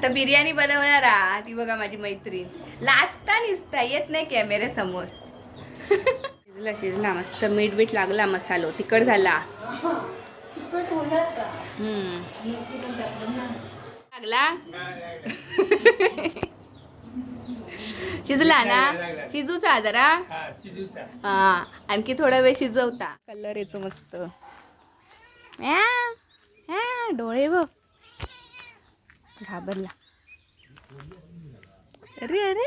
आता बिर्याणी बनवणार ती बघा माझी मैत्रीण. लाजता निसता येत नाही कॅमेऱ्या समोर. शिजला शिजला मस्त मीठ बीठ लागला मसालो तिखट झाला. लागला शिजला ना शिजूचा जरा. हा आणखी थोडा वेळ शिजवता. कलर यायचो मस्त. डोळे बघ घाबरला. अरे अरे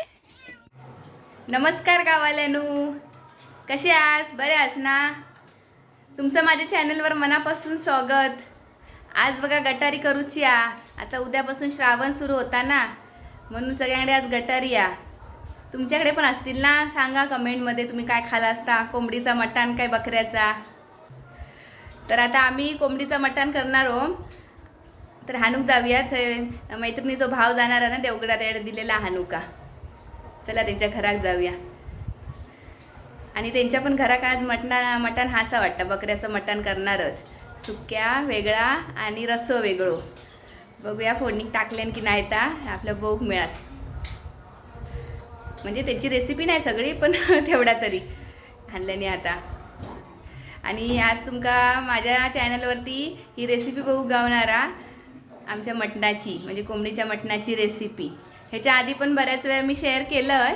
नमस्कार गावाल्यानू, कसे आहात? बरे आहात ना? तुमचं माझ्या चॅनलवर मनापासून स्वागत. आज बघा गटारी करूची या. आता उद्यापासून श्रावण सुरू होता ना, म्हणून सगळ्यांकडे आज गटारी या. तुमच्याकडे पण असतील ना? सांगा कमेंटमध्ये तुम्ही काय खाला असता. कोंबडीचा मटण काय बकऱ्याचा. तर आता आम्ही कोंबडीचा मटण करणार हो. तर हानूक जाऊयात. मैत्रिणीचा भाव जाणार आहे ना देवगडात दिलेला हानुका. चला त्यांच्या घरात जाऊया. आणि त्यांच्या पण घरात आज मटण हासा वाटतं. बकऱ्याचं मटण करणारच. सुक्या वेगळा आणि रस्सो वेगळो. बघूया फोडणी टाकल्यान की नाही ता आपल्या बघूक मिळत. म्हणजे त्याची रेसिपी नाही सगळी पण तेवढा तरी आणल्याने आता. आणि आज तुमका माझ्या चॅनलवरती ही रेसिपी बघू गावणारा आमच्या मटणाची, म्हणजे कोंबडीच्या मटणाची रेसिपी. ह्याच्या आधी पण बऱ्याच वेळा मी शेअर केलं आहे.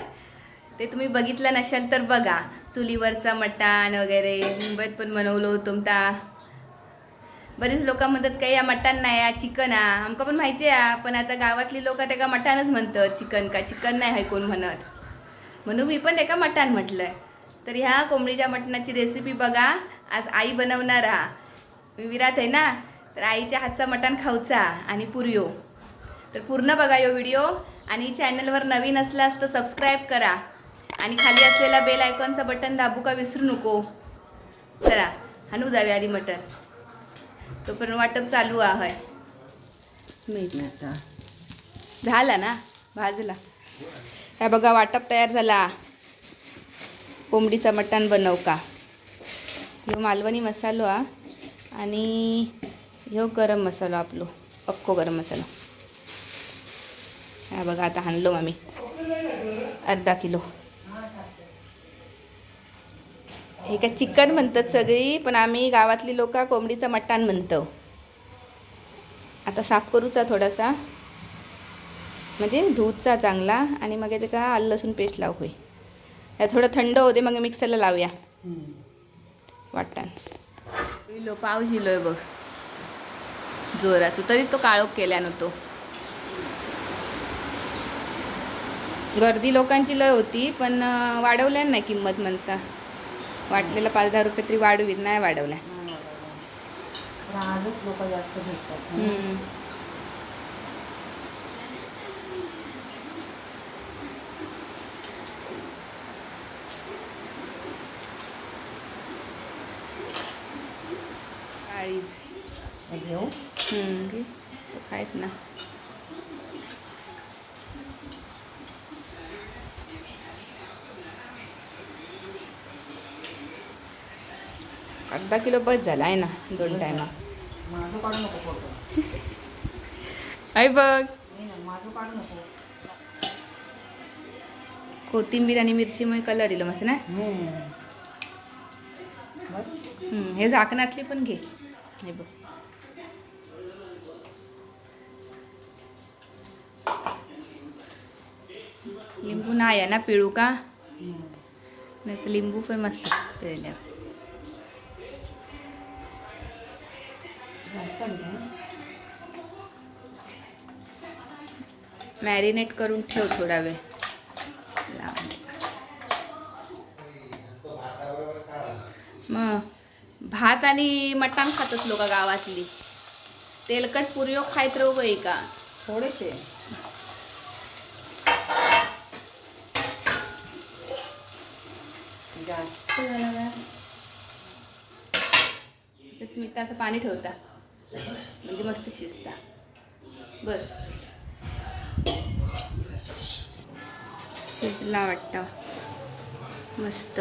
ते तुम्ही बघितलं नसाल तर बघा. चुलीवरचा मटण वगैरे मुंबईत पण बनवलं होतं. बरीच लोक म्हणतात काही या मटण नाही चिकन आमका पण माहिती आहे. पण आता गावातली लोक त्याका मटणच म्हणतात. चिकन नाही आहे कोण म्हणत. म्हणून मी पण त्याका मटण म्हटलं आहे. तर ह्या कोंबडीच्या मटणाची रेसिपी बघा. आज आई बनवणार मी विरात आहे ना, तर आईच्या हातचा मटण खाऊचा आणि पुरियो. तर पूर्ण बघा यो व्हिडिओ. आणि चॅनलवर नवीन असलास तर सबस्क्राईब करा. आणि खाली असलेला बेल आयकॉनचं बटन दाबू का विसरू नको. चला हानू जाऊया आधी मटण. तो पण वाटप चालू आहे. मीठ आता झाला ना भाजला. हा बघा वाटप तयार झाला. कोंबडीचा मटण बनव का. ह्यो मालवणी मसालो आणि ह्यो गरम मसालो आपलो अक्को गरम मसाला. हा बघा आता हाणलो आम्ही अर्धा किलो. हे काय चिकन म्हणतात सगळी, पण आम्ही गावातली लोक कोंबडीचा मटण म्हणतो. आता साफ करूचा थोडासा, म्हणजे धुवचा चांगला. आणि मग ते का आलं लसूण पेस्ट लाव होई. थोडं थंड होते मग मिक्सरला लावूया वाटण. किलो पाव जिलोय बघ जोराचं. तरी तो काळोख केल्या नव्हतो. गर्दी लोकांची लय होती पण वाढवल्या नाही किंमत म्हणता. वाटलेलं 5-10 रुपये तरी वाढवीत नाही वाढवल्या. आजच लोक जास्त भेटतात. काळीज घेऊ तो खायत ना. अर्धा किलो बस झाला आहे ना 2 टायमा. माझं काढू नको फोटो. आई बघ माझं काढू नको. कोथिंबीर आणि मिरचीमुळे कलर येईल मस्त ना. हे झाकणातली पण घे. हे बघ लिंबू नाही आहे ना पिळू का. नाही तर लिंबू पण मस्त पिळल्यावर. मॅरिनेट करून ठेव थोडा वेळ. मग भात आणि मटण खातात लोक गावातली. तेलकट पुरियो खायत राहू बाई का थोडेसे. जास्त झालं मिठाचं पाणी ठेवता म्हणजे मस्त शिजता. बस शिजला वाटतं मस्त.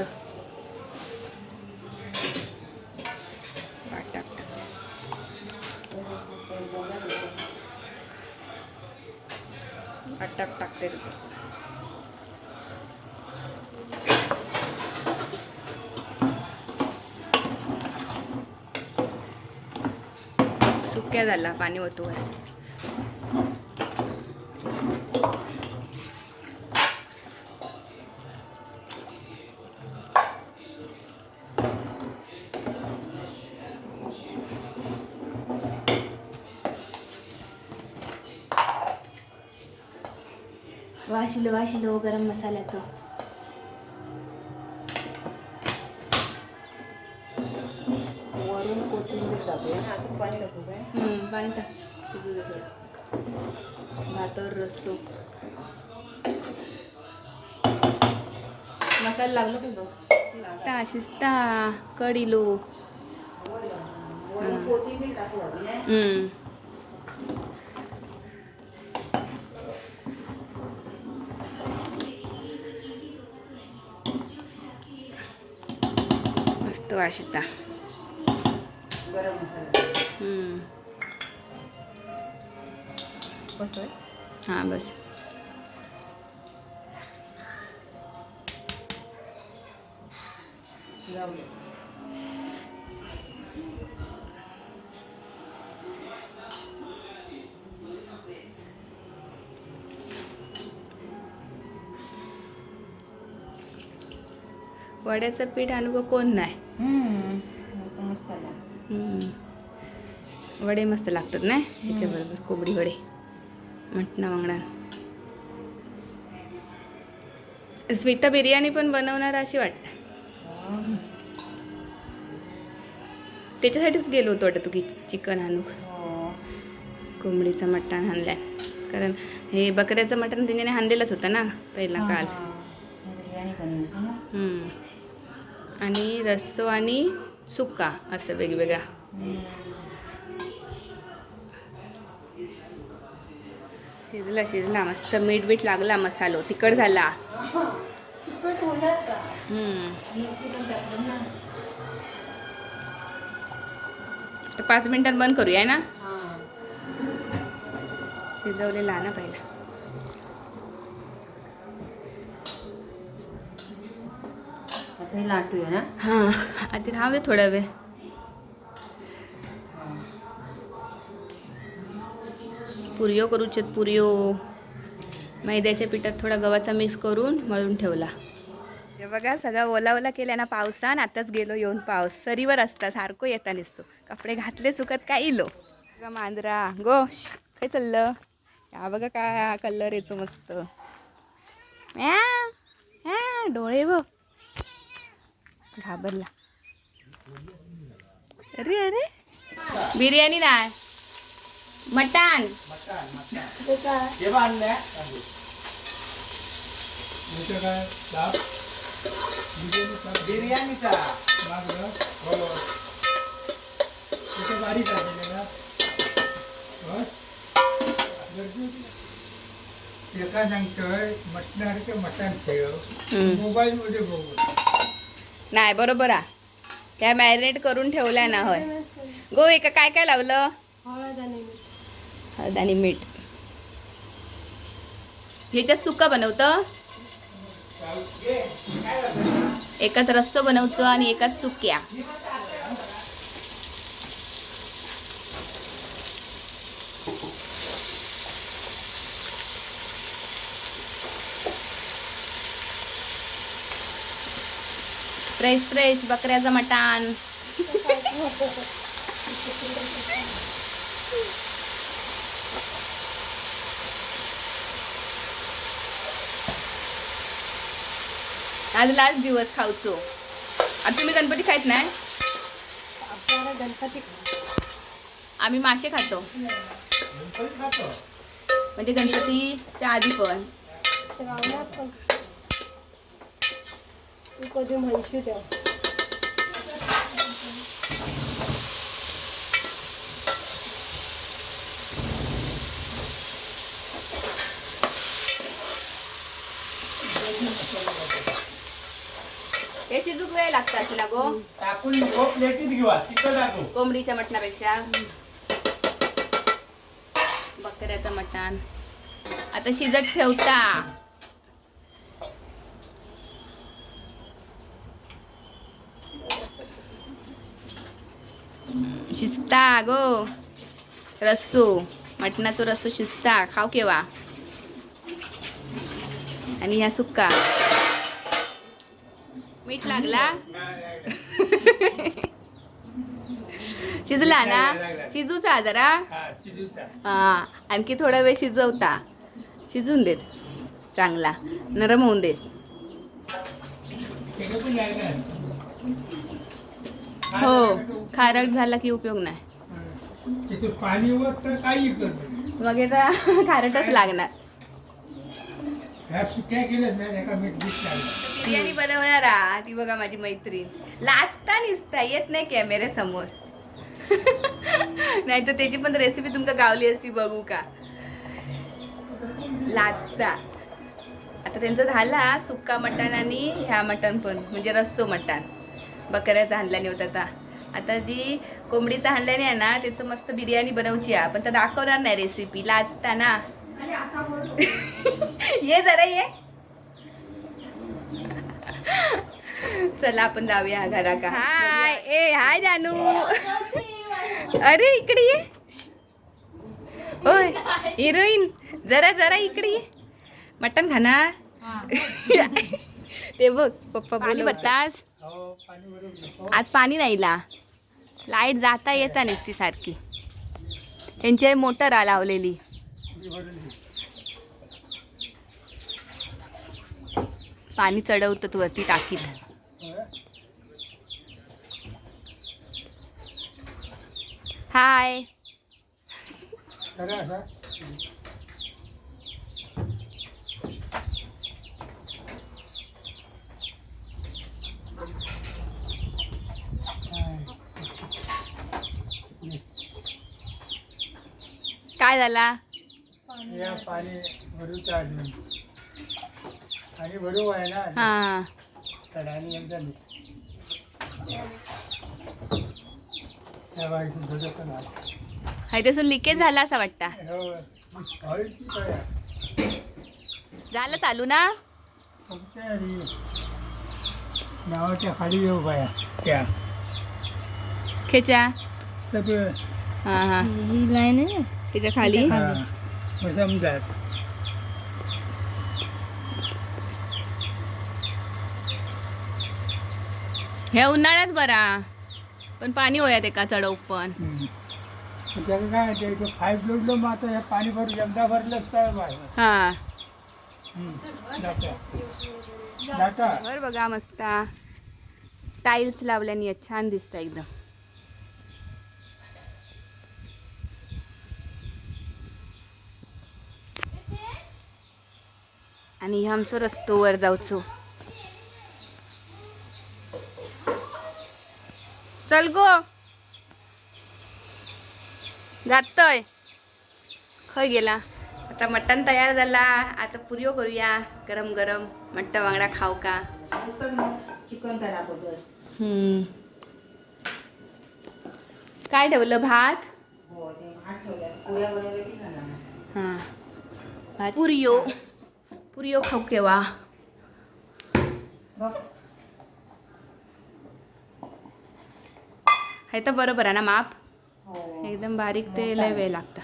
आटाप टाकते सुक्या झाला पाणी होतो वाशिलो गरम मसाल्याचं वरून कोथिंबीर टाकूया ना, अजून पाणी टाकू काय? पाणी टाक शिजू दे थोडं भातावर रस्सो मसाला लागलो का गं शिजता कढीलो वरून कोथिंबीर टाकू आधी नाही? मस्त वाशिता गरम मसाला कसं आहे? हां बस जाऊ दे. वड्याचं पीठ आणू का कोण नाही आता मस्त आला. वडे मस्त लागतात ना ह्याच्याबरोबर कोबडी वडे मटणा वांगडा स्वीटा बिर्याणी पण बनवणार अशी वाटतं त्याच्यासाठीच गेलो होतो वाटतं तू चिकन आणू कोंबडीचं मटण आणलंय कारण हे बकऱ्याचं मटण तिने आणलेलंच होतं ना पहिला काल बिर्याणी बनवू ना? आणि रस्सो आणि सुक्का असं वेगवेगळा शिजला मस्त मीठ बीठ लागला मसालो तिखट झाला तर 5 मिनिटात बंद करूया ना शिजवलेला ना पहिला आता हे लाटूया ना? हां आधी राहू दे थोडा वेळ पुरियो करूचे पुरियो मैद्याच्या पिठात थोडा गव्हाचा मिक्स करून मळून ठेवला हे बघा सगळा ओला ओला केल्या ना पावसान आताच गेलो येऊन पाऊस सरीवर असता सारखं येता नसतो कपडे घातले सुकत काय इलो बघा मांजरा गोश काय चाललं हा बघा काय कलर यायचो मस्त डोळे बघ घाबरला अरे अरे बिर्याणी नाही मटण बिर्याणीचा एका सांगतोय मटणासारखं मटण ठेव मोबाईलमध्ये बघू नाही बरोबर आहे त्या मॅरिनेट करून ठेवल्या ना होय गो एका काय काय लावलं हळद आणि मीठ ह्याच्यात सुक्का बनवतं एकाच रस्सो बनवतो आणि एकाच सुक्या फ्रेश फ्रेश बकऱ्याचं मटण आज लास्ट दिवस खाऊचो आता तुम्ही गणपती खायत नाही गणपती आम्ही मासे खातो म्हणजे गणपतीच्या आधी पण श्रावणात पण तू कधी म्हणशील तेव्हा हे शिजूक वेळ लागतात ना गो टाकून प्लेटीत घेऊ तिथं टाकू कोंबडीच्या मटणापेक्षा बकऱ्याचं मटण आता शिजत ठेवता. शिजता गो रस्सो, मटणाचो रस्सो शिजता. खाऊ केव्हा. आणि ह्या सुक्का मीठ लागला. शिजला ना. शिजूचा जरा. हा शिजूचा. हा आणखी थोडा वेळ शिजवता. शिजून देत चांगला नरम होऊन देत. तिकडे पण लागणार. हो खारट झाला की उपयोग नाही. तिथून पाणी वर तर काही करतो. मग आता खारटच लागणार. ह्या सुक्या केल्यात ना त्याला मीठ लागलं. बिर्याणी बनवणारा ती बघा माझी मैत्रीण. लाजता निसता येत नाही कॅमेऱ्यासमोर. नाही तर त्याची पण रेसिपी तुमका गावली असती बघू का. लाजता. आता त्यांचं झाला सुक्का मटण आणि ह्या मटण पण म्हणजे रस्सो मटण. बकऱ्याचा हाणल्याने होता आता. आता जी कोंबडीचा हाणल्याने आहे ना त्याचं मस्त बिर्याणी बनवची आहे. पण तर दाखवणार नाही रेसिपी. लाजता ना. ये जरा ये. चला आपण जाऊया घरा का. हाय ए हाय जानू. अरे इकडे ये. ओय हिरोईन जरा जरा इकडे ये. मटण खाणार. ते बघ पप्पा बोली बतास. हो पाणी बरोबर. आज पाणी नाही ला. लाईट जाता येता नसती सारखी. त्यांची मोटर लावलेली. पाणी चढवतात वरती टाकीत. हाय काय झाला. या पाणी भरूचा अजून. पाणी भरू आहे ना. हा तर आणि एकदा त्या बाईचं धोजं पण आहे. ह्याच्यातून लिकेज झाला असा वाटता. हो होईल की काय. झालं चालू ना. फक्त नावाच्या खाली येऊ बाया त्या खेचा. तर ते हा हा ही लाईन आहे ना. त्याच्या खाली. मग समजात. ह्या उन्हाळ्यात बरा पण पाणी होयात एका चढव पण. त्याला काय ते पाईप जोडलं मग आता हे पाणी भरून एकदा भरलंच काय बाय. हा डाटा घर बघा मस्त. टाईल्स लावल्याने छान दिसतं एकदम. आणि आमचं रस्तोवर जाऊचो. चल गो जातोय. खय गेला. आता मटण तयार झाला. आता पुरियो करूया गरम गरम. मट्टा वांगडा खाऊ का. चिकन करा बघ. काय ठेवलं भात. हो ते भात ठेवल्या. पुऱ्या बनवल्या की झाला. हां भात पुरियो. पुरियो खाऊ केव्हा. बघ हे तर बरोबर आहे ना माप. हो एकदम बारीक ते लय वेळ लागता.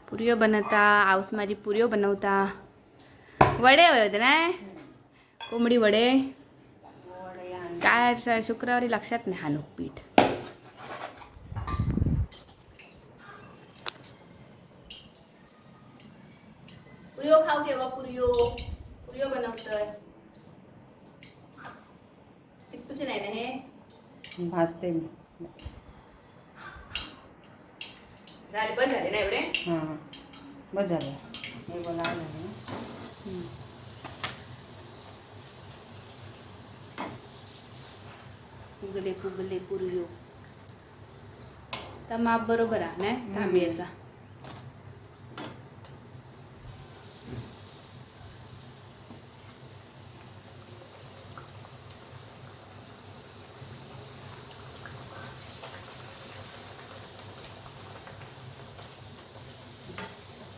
पुरियो बनवता. आऊस माझी पुरियो बनवता. वडे होते ना. कोंबडी वडे. काय शुक्रवारी लक्षात नाही हानू पीठ. पुरियो खाऊ केव्हा. पुरियो पुरियो बनवतोय. तिकटूचे नाही ना हे. भाजते मी. झाले बंद झाले ना एवढे. हां बस झालं. हे बोला झालं. फुगले फुगले पुरियो. तर माप बरोबर आहे ना तांब्याचा.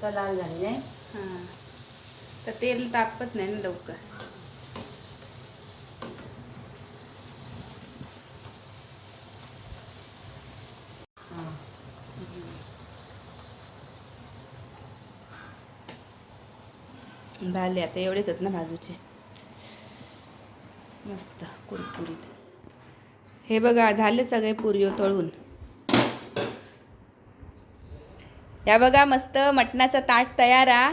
तर लाल झाली नाही. हां तर तेल तापत नाही ना लवकर. हां. झाले आता एवढेच आहेत ना भाजूचे. मस्त कुरकुरीत. हे बघा झाले सगळे पुरियो तळून. या बघा मस्त मटणाचा ताट तयार आ.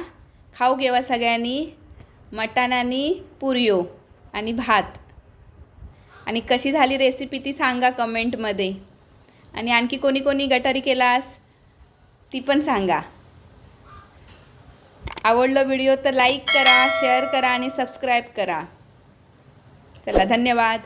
खाऊ घेवा सगळ्यांनी. मटण आणि पुरियो आणि भात. आणि कशी झाली रेसिपी ती सांगा कमेंटमध्ये. आणि आणखी कोणी कोणी गटारी केलास ती पण सांगा. आवडलं व्हिडिओ तर लाईक करा, शेअर करा आणि सबस्क्राईब करा. चला धन्यवाद.